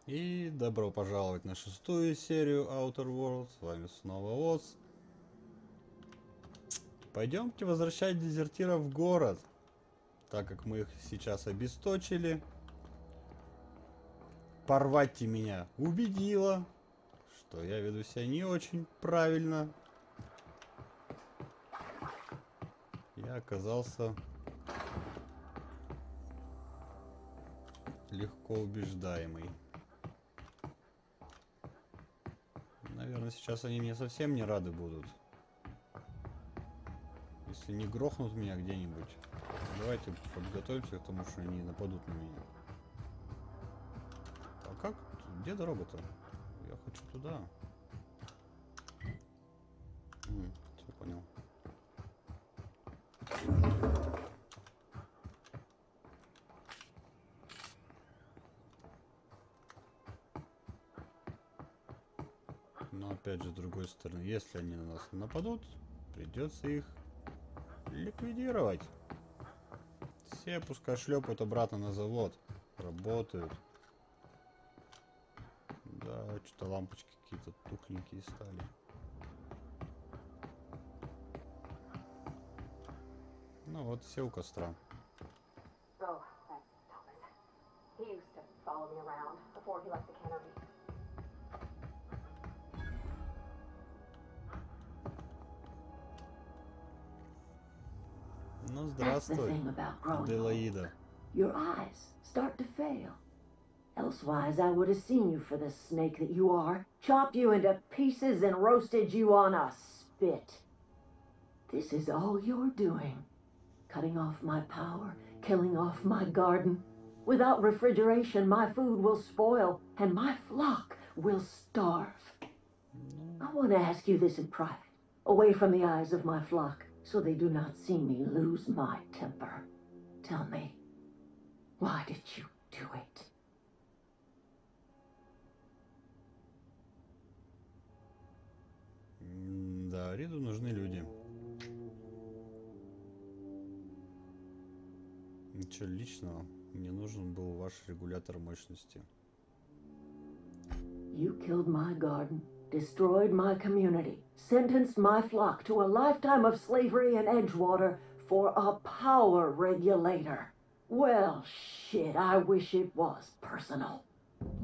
И добро пожаловать на 6-ю серию Outer World. С вами снова Оц. Пойдемте возвращать дезертиров в город, так как мы их сейчас обесточили. Порвать-те меня убедила, что я веду себя не очень правильно. Я оказался легко убеждаемый. Наверное, сейчас они мне совсем не рады будут. Если не грохнут меня где-нибудь. Давайте подготовимся к тому, что они нападут на меня. А как? Где дорога-то? Я хочу туда. Все понял. Но опять же, с другой стороны, если они на нас нападут, придется их ликвидировать. Все пускай шлепают обратно на завод. Работают. Да, что-то лампочки какие-то тухленькие стали. Ну вот, все у костра. Ну, здравствуй, Аделаида. Your eyes start to fail. Elsewise, I would have seen you for the snake that you are, chopped you into pieces and roasted you on a spit. This is all you're doing. Cutting off my power, killing off my garden. Without refrigeration, my food will spoil, and my flock will starve. I want to ask you this in private, away from the eyes of my flock, so they do not see me lose my temper. Tell me, why did you do it? Да, Риду нужны люди. Ничего личного. Мне нужен был ваш регулятор мощности. You killed my garden, destroyed my community, sentenced my flock to a lifetime of slavery in Edgewater for a power regulator. Well, shit, I wish it was personal.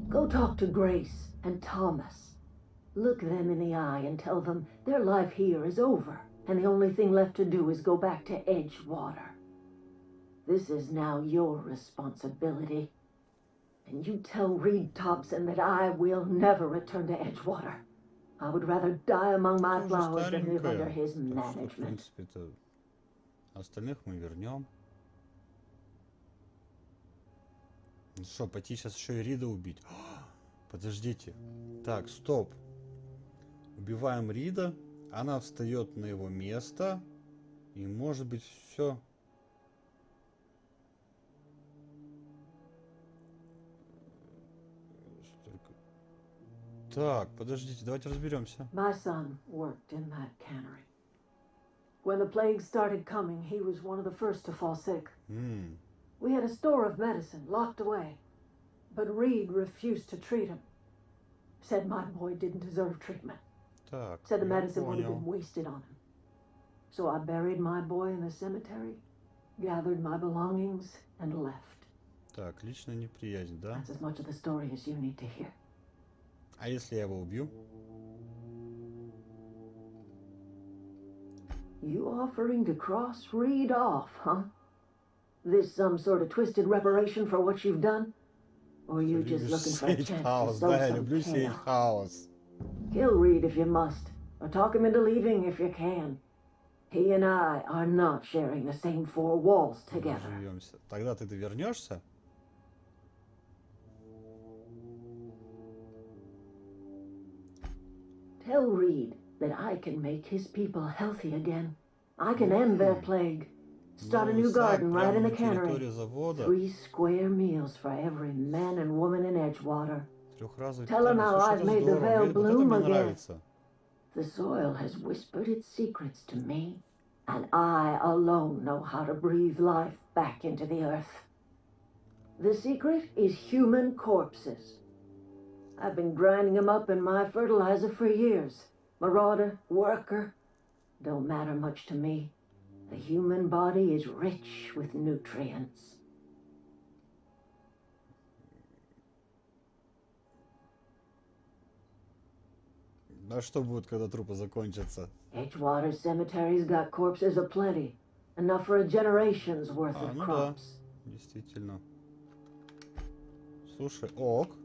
Go talk to Grace and Thomas. Look them in the eye and tell them their life here is over, and the only thing left to do is go back to Edgewater. This is now your responsibility. And you tell Rid Тобсон that I will never return to Edgewater. I would rather die among my flowers than live under his management. В принципе-то остальных мы вернем. Ну что, пойти сейчас еще и Рида убить? Подождите. Так, стоп. Убиваем Рида. Она встает на его место. И может быть все. Так, подождите, давайте разберемся. My son worked in that cannery. When the plague started coming, he was one of the first to fall sick. We had a store of medicine locked away, but Reed refused to treat him. Said my boy didn't deserve treatment. Так, Said the medicine would have been wasted on him. So I buried my boy in the cemetery, gathered my belongings, and left. Так, личная неприязнь, да? That's as much of the story as you need to hear. А если я его убью? You offering to cross Reed off, huh? This some sort of twisted reparation for what you've done? Or you just looking for a chance to sow Да, я some люблю сеять chaos? хаос. Kill Reed if you must, or talk him into leaving if you can. He and I are not sharing the same four walls together. Живемся. Тогда ты вернешься? Tell Reed that I can make his people healthy again. I can end their plague. Start a new garden right in the cannery. 3 square meals for every man and woman in Edgewater. Tell him how I've made the vale bloom again. The soil has whispered its secrets to me, and I alone know how to breathe life back into the earth. The secret is human corpses. I've been grinding them up in my fertilizer for years. Marauder, worker, don't matter much to me. The human body is rich with nutrients. А что будет, когда трупы закончатся? Edgewater Cemetery's got corpses aplenty. Enough for a generation's worth of Ну crops. да, действительно. Слушай, ок.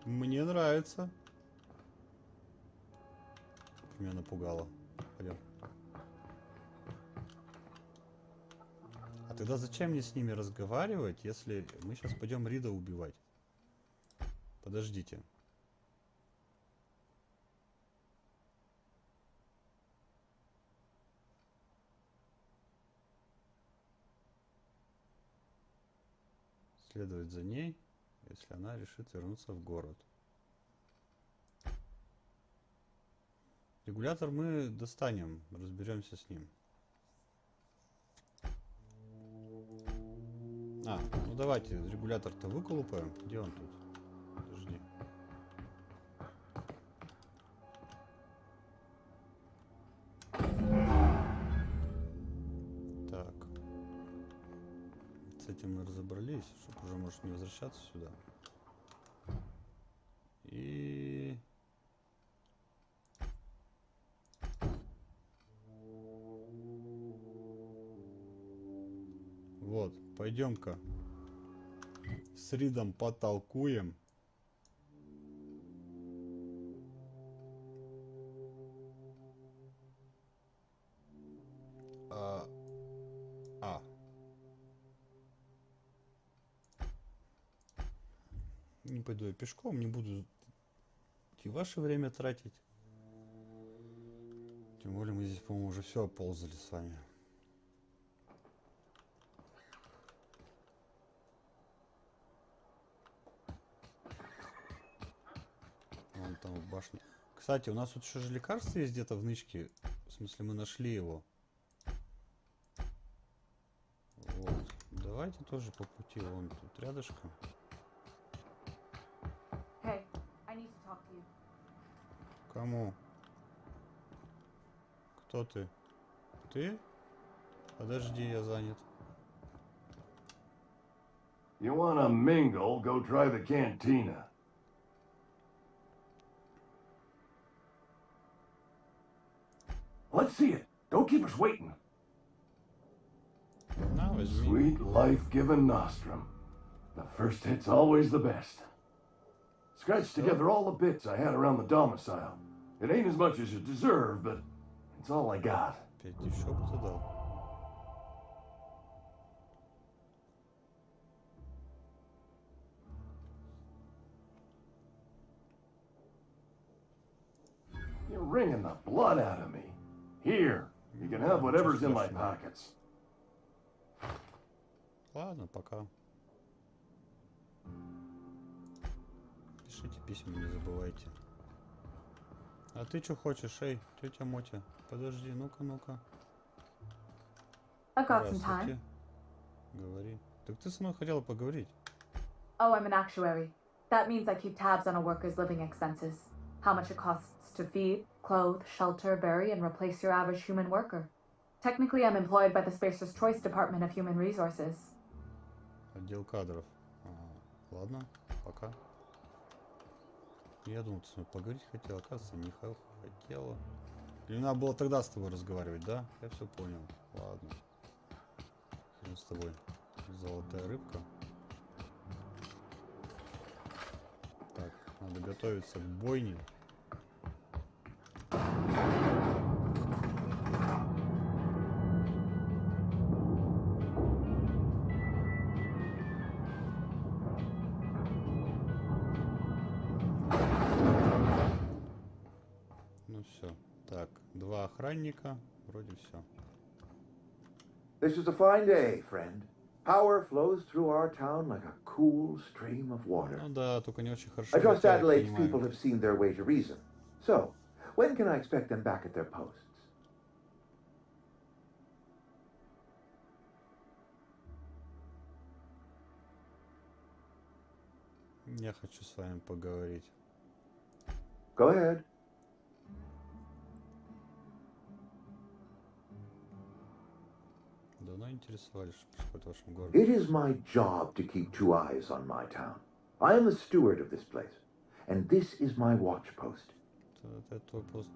Мне нравится. Меня напугало. Пойдем. А тогда зачем мне с ними разговаривать, если мы сейчас пойдем Рида убивать? Подождите. Следовать за ней, если она решит вернуться в город. Регулятор мы достанем, разберемся с ним. Ну давайте регулятор-то выколупаем. Где он тут? Подожди. Так. С этим мы разобрались, чтобы уже, может, не возвращаться сюда. И... Вот, пойдем-ка с Ридом потолкуем. Не пойду я пешком, не буду и ваше время тратить. Тем более мы здесь, по-моему, уже все оползали с вами. Вон там в башне. Кстати, у нас тут еще же лекарство есть где-то в нычке. В смысле, мы нашли его. Вот. Давайте тоже по пути. Вон тут рядышком. Hey, I need to talk to you. Кому? Кто ты? Ты? Подожди, я занят. You wanna mingle, go try the cantina. Let's see it. Don't keep us waiting. На, возьми. Sweet life-giving nostrum. The first hit's always the best. Scratched together all the bits I had around the domicile. It ain't as much as you deserve, but it's all I got. 5 еще бы ты дал. You're wringing the blood out of me. Here, you can have whatever's in my pockets. Ладно, пока. Пишите письма, не забывайте. А ты что хочешь, эй, тетя Мотя? Подожди, ну-ка, ну-ка. I've got some time. Говори. Так ты со мной хотела поговорить. Oh, I'm an actuary. That means I keep tabs on a worker's living expenses. How much it costs to feed, clothe, shelter, bury, and replace your average human worker. Technically, I'm employed by the Spacer's Choice Department of Human Resources. Отдел кадров. Ладно, пока. Я думал, ты с мной поговорить хотел, оказывается, не хотела. Или надо было тогда с тобой разговаривать, да? Я все понял. Ладно. Хрен с тобой. Золотая рыбка. Так, надо готовиться к бойне. Ну все. Так, 2 охранника. Вроде все. This is a fine day, friend. Power flows through our town like a cool stream of water. Ну да, только не очень хорошо. I trust я Adelaide's понимаю. people have seen their way to reason. So, when can I expect them back at their posts? Я хочу с вами поговорить. Go ahead. Давно интересовались, что происходит в вашем городе? It is my job to keep two eyes on my town. I am the steward of this place, and this is my watch post. Это твой пост.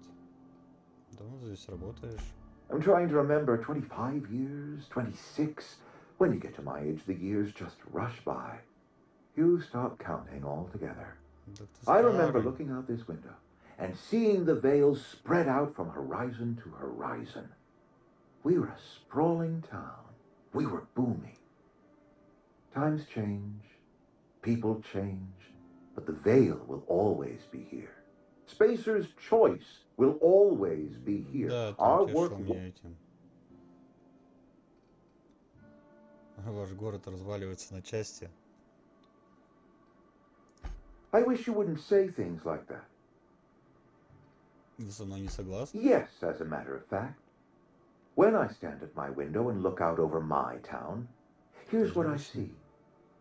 Давно здесь работаешь? I'm trying to remember 25 years, 26. When you get to my age, the years just rush by. You stop counting altogether. Да ты I remember старый. looking out this window and seeing the veils spread out from horizon to horizon. We were a sprawling town. We were booming. Times change, people change, but the veil will always be here. Spacer's choice will always be here. Да, ты Our утешил work. меня этим. Ваш город разваливается на части. I wish you wouldn't say things like that. Вы со мной не согласны? Yes, as a matter of fact. When I stand at my window and look out over my town, here's what I see.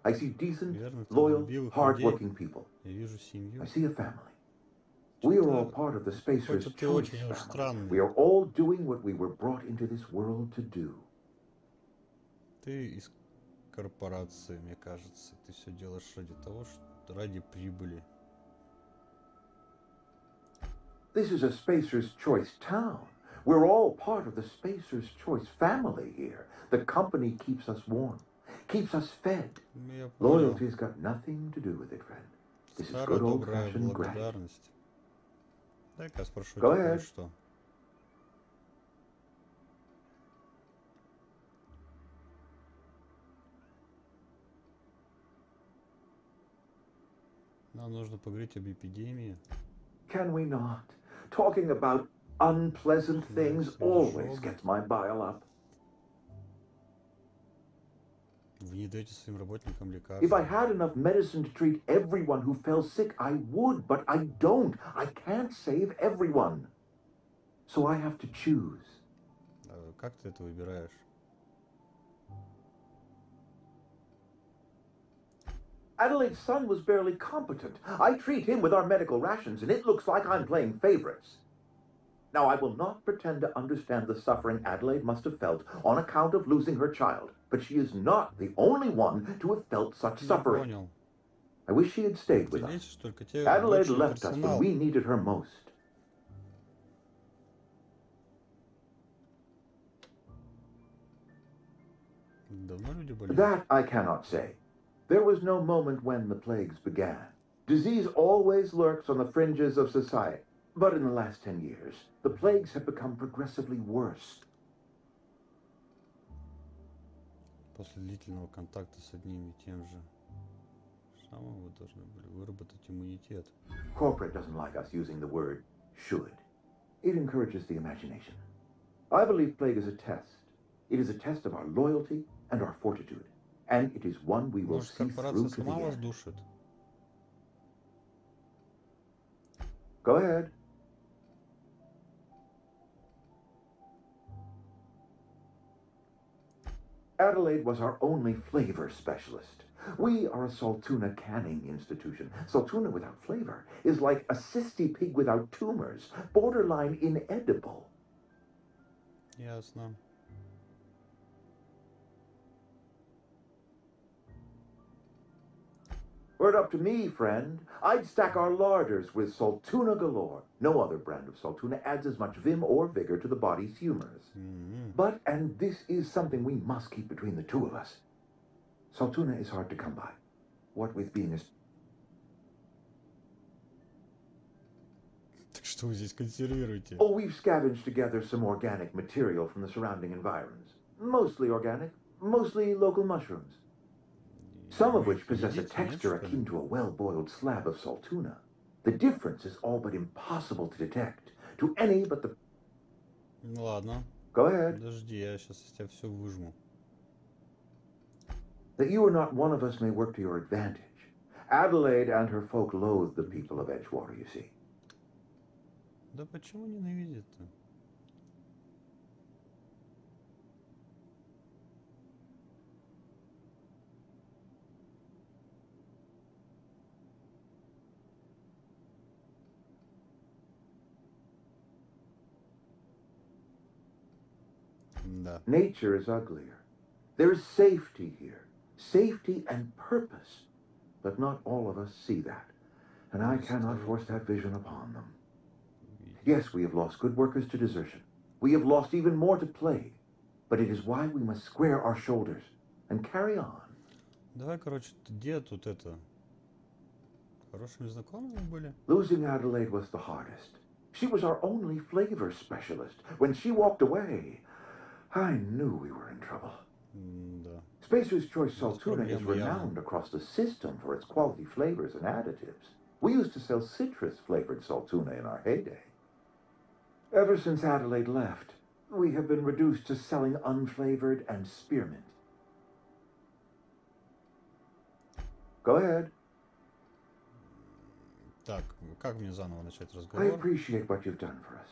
I see decent, Верно, ты loyal, любил их hard-working людей. people. Я вижу семью. I see a family. We are all part of the Spacer's Какой-то ты Choice очень уж family. странный. We are all doing what we were brought into this world to do. Ты из корпорации, мне кажется. Ты все делаешь ради того, что ради прибыли. This is a Spacer's Choice town. We're all part of the Spacer's Choice family here. The company keeps us warm, keeps us fed. Я понял. Loyalty's got nothing to do with it, friend. This is Старая good добрая old-fashioned gratitude. благодарность. Дай-ка я спрошу Go тебя ahead. кое-что. Нам нужно поговорить об эпидемии. Can we not? Talking about unpleasant things always gets my bile up. Вы не даете своим работникам If I лекарства. had enough medicine to treat everyone who fell sick, I would, but I don't. I can't save everyone. So I have to choose. Как ты это выбираешь? Adelaide's son was barely competent. I treat him with our medical rations, and it looks like I'm playing favorites. Now, I will not pretend to understand the suffering Adelaide must have felt on account of losing her child, but she is not the only one to have felt such Не suffering. понял. I wish she had stayed Ты with us. лечишь только те, Adelaide лучший left us when персонал. we needed her most. Давно люди болеют? That I cannot say. There was no moment when the plagues began. Disease always lurks on the fringes of society. But in the last 10 years, the plagues have become progressively worse. После длительного контакта с одним и тем же самым вы должны были выработать иммунитет. Corporate doesn't like us using the word should. It encourages the imagination. I believe plague is a test. It is a test of our loyalty and our fortitude. And it is one we will Может, see through корпорация to the сама вас end. душит? Go ahead. Adelaide was our only flavor specialist. We are a Saltuna canning institution. Saltuna without flavor is like a cysty pig without tumors, borderline inedible. Ясно. Were it up to me, friend, I'd stack our larders with Saltuna galore. No other brand of Saltuna adds as much vim or vigor to the body's humors. But, and this is something we must keep between the two of us, Saltuna is hard to come by. What with being a... Так что вы здесь консервируете? Oh, we've scavenged together some organic material from the surrounding environs. Mostly organic, mostly local mushrooms. Some of Вы which possess a едите, нет, texture что ли? akin to a well-boiled slab of Saltuna. The difference is all but impossible to detect to any but the... Ну ладно. Go ahead. Подожди, я сейчас из тебя все выжму. That you are not one of us may work to your advantage. Adelaide and her folk loathe the people of Edgewater, you see. Да почему ненавидит-то? Да. Nature is uglier. There is safety here. Safety and purpose. But not all of us see that. And I cannot force that vision upon them. Yes, we have lost good workers to desertion. We have lost even more to plague. But it is why we must square our shoulders and carry on. Давай, короче, где тут это? Хорошими знакомыми были? Losing Adelaide was the hardest. She was our only flavor specialist. When she walked away, I knew we were in trouble. Да. Spacer's Choice Saltuna is renowned across the system for its quality flavors and additives. We used to sell citrus-flavored Saltuna in our heyday. Ever since Adelaide left, we have been reduced to selling unflavored and spearmint. Go ahead. Так, как мне заново начать I разговор? appreciate what you've done for us.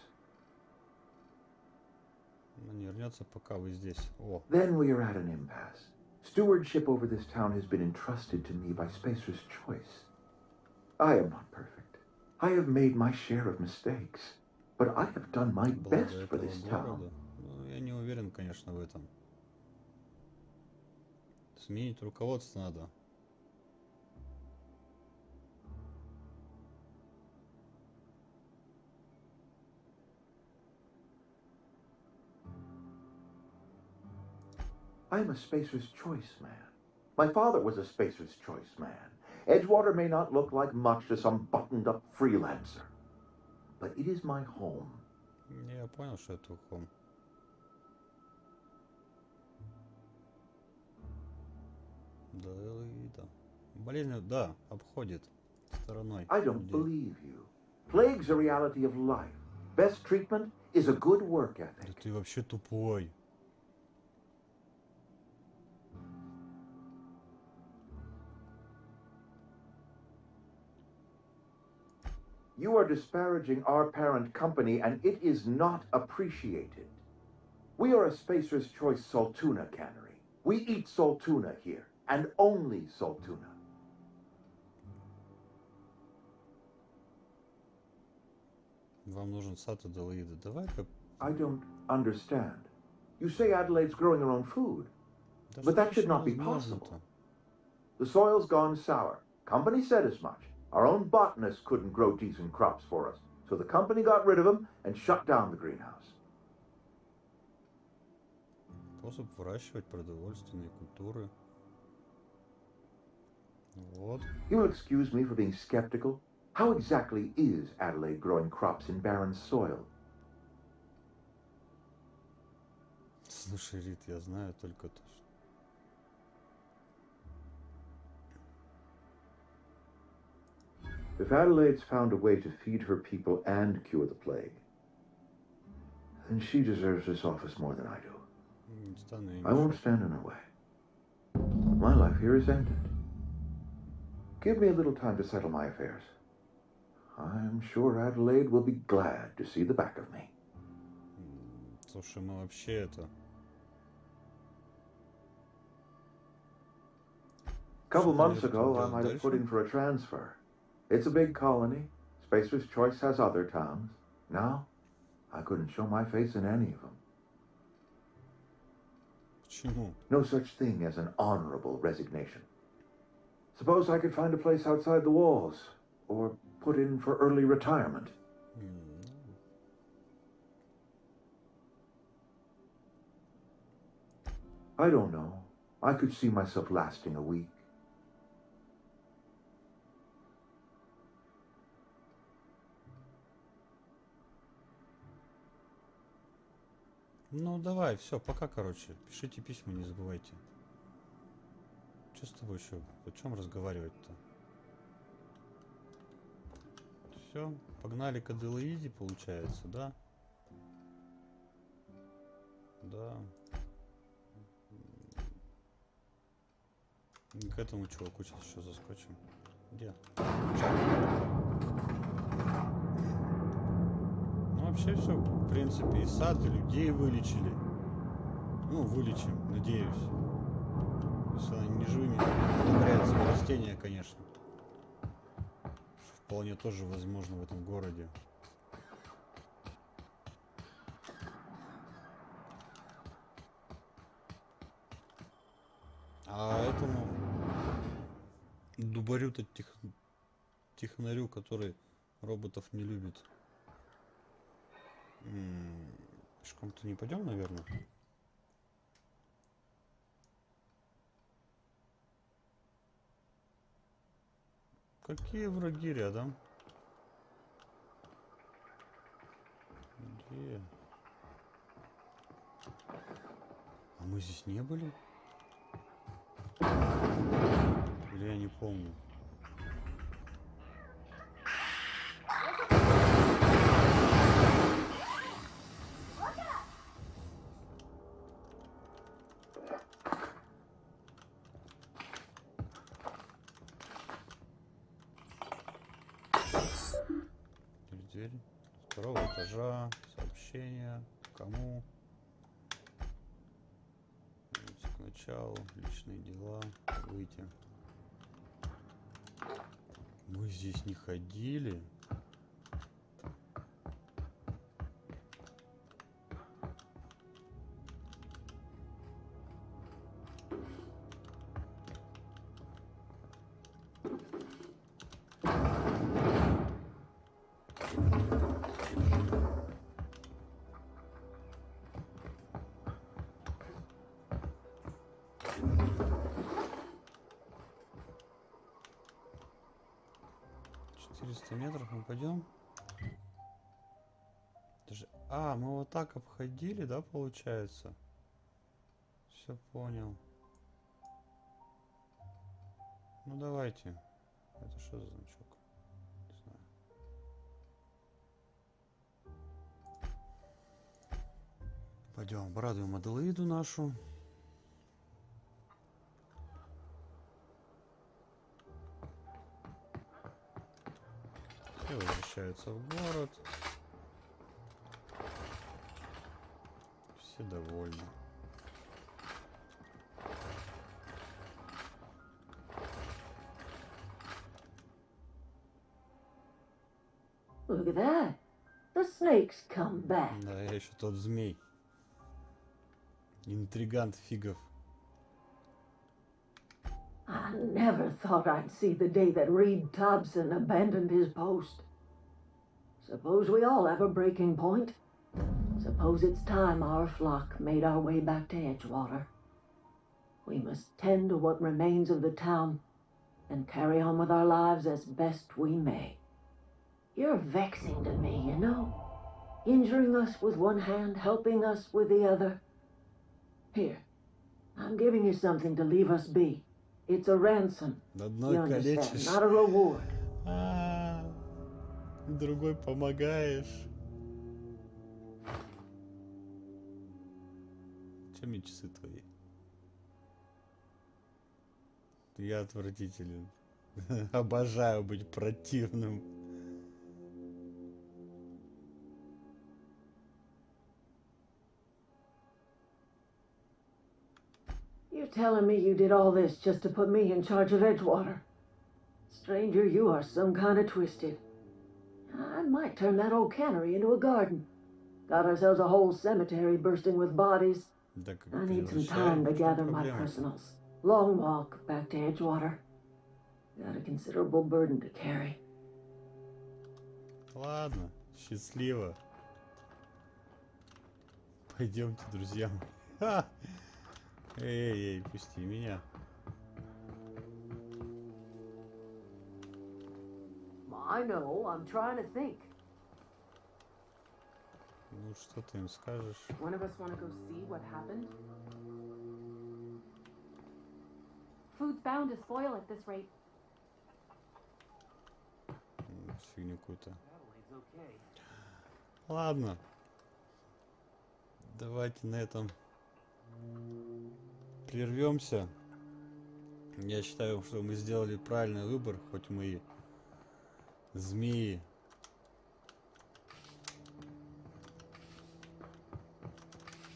Он не вернется, пока вы здесь. О, Then we are at an impasse. Stewardship over this town has been entrusted to me by Spacer's Choice. I am not perfect. I have made my share of mistakes. But I have done my best благо for этого this town. города. Ну, я не уверен, конечно, в этом. Сменить руководство надо. I am a Spacer's Choice man. My father was a Spacer's Choice man. Edgewater may not look like much to some buttoned-up freelancer. But it is my home. Я понял, что это хом. Да, да. Болезнь, да, обходит стороной. I don't людей. believe you. Plague's a reality of life. Best treatment is a good work Да ethic. ты вообще тупой. You are disparaging our parent company, and it is not appreciated. We are a Spacer's Choice Saltuna cannery. We eat Saltuna here, and only Saltuna. Вам нужен сад Аделаиды. Давай-ка... I don't understand. You say Adelaide's growing her own food, Да but что that ж should not be невозможно-то? possible. The soil's gone sour. Company said as much. Our own botanists couldn't grow decent crops for us, so the company got rid of them and shut down the greenhouse. Способ выращивать продовольственные культуры. Вот. You'll excuse me for being skeptical. How exactly is Adelaide growing crops in barren soil? Слушай, Рит, я знаю только то, что... If Adelaide's found a way to feed her people and cure the plague, then she deserves this office more than I do. Не стану ей I won't мешать. stand in her way. My life here is ended. Give me a little time to settle my affairs. I'm sure Adelaide will be glad to see the back of me. Слушай, мы вообще это... A couple Что months мне ago, I делать might have put дальше? in for a transfer. It's a big colony. Spacer's Choice has other towns. Now, I couldn't show my face in any of them. Почему? No such thing as an honorable resignation. Suppose I could find a place outside the walls, or put in for early retirement. I don't know. I could see myself lasting a week. Ну давай, все, пока, короче. Пишите письма, не забывайте. Че с тобой еще? О чем разговаривать-то? Все, погнали к Аделаиде, получается, да? Да. И к этому чуваку сейчас еще заскочим. Где? Ну вообще все, в принципе, и сад, и людей вылечили. Ну, вылечим, надеюсь. Если они не живыми удобряются растения, конечно. Что вполне тоже возможно в этом городе. А этому дубарю-то технарю, который роботов не любит. Пешком-то не пойдем, наверное. Какие враги рядом? Где? А мы здесь не были? Или я не помню? Дверь второго этажа. Сообщение. Кому? К началу. Личные дела. Выйти. Мы здесь не ходили. Метров мы пойдем. Даже... А, мы вот так обходили, да, получается? Все понял. Ну давайте. Это что за значок? Не знаю. Пойдем обрадуем Аделаиду нашу. Все возвращаются в город. Все довольны. Look at that. The snake's come back. Да, я еще тот змей. Интригант фигов. I never thought I'd see the day that Reed Тобсон abandoned his post. Suppose we all have a breaking point. Suppose it's time our flock made our way back to Edgewater. We must tend to what remains of the town and carry on with our lives as best we may. You're vexing to me, you know. Injuring us with one hand, helping us with the other. Here, I'm giving you something to leave us be. It's a ransom. Одной You understand, калечишь, not a reward. другой помогаешь. Чем мне часы твои? Я отвратителен. Обожаю быть противным. You're telling me you did all this just to put me in charge of Edgewater? Stranger, you are some kind of twisted. I might turn that old cannery into a garden. Got ourselves a whole cemetery bursting with bodies. Да, как I ты need some возвращаешь, time to в чем gather my проблема? personals. Long walk back to Edgewater. Got a considerable burden to carry. Ладно, счастливо. Пойдемте, друзья мои. Ха! Эй, пусти меня. I know, I'm trying to think. Ну, что ты им скажешь? One of us want to go see what happened? Food's bound to spoil at this rate. Фигню какую-то. Ладно. Давайте на этом прервемся. Я считаю, что мы сделали правильный выбор, хоть мы и змеи.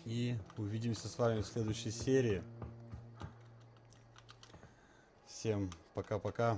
И увидимся с вами в следующей серии. Всем пока-пока.